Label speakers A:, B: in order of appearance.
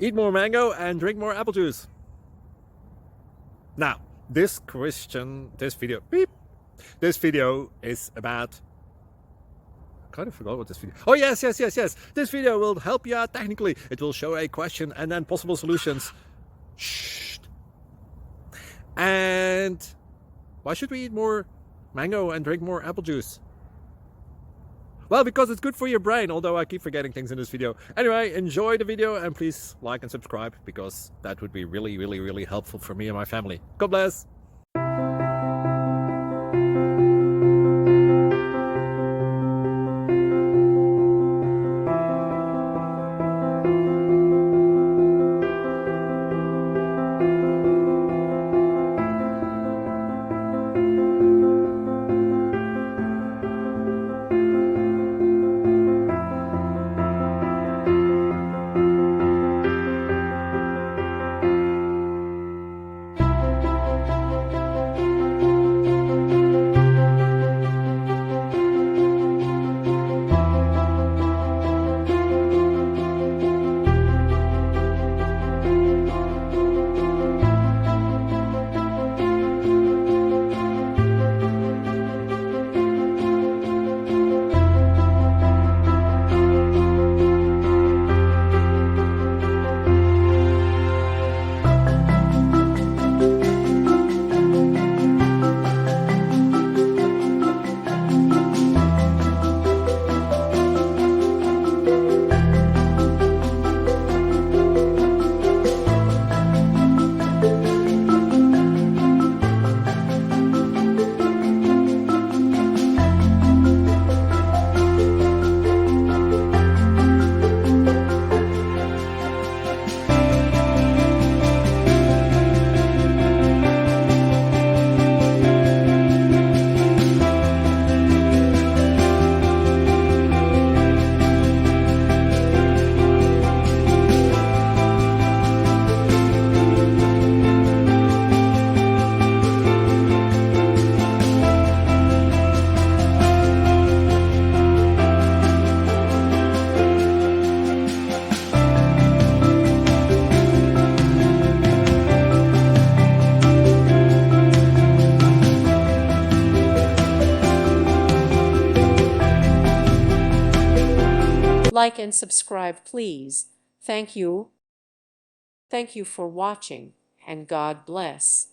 A: Eat more mango and drink more apple juice. Now, this video is about... I kind of forgot what this video... Oh, yes. This video will help you out technically. It will show a question and then possible solutions. Shh. And why should we eat more mango and drink more apple juice? Well, because it's good for your brain, although I keep forgetting things in this video. Anyway, enjoy the video and please like and subscribe, because that would be really helpful for me and my family. God bless!
B: Like and subscribe, please. Thank you. Thank you for watching, and God bless.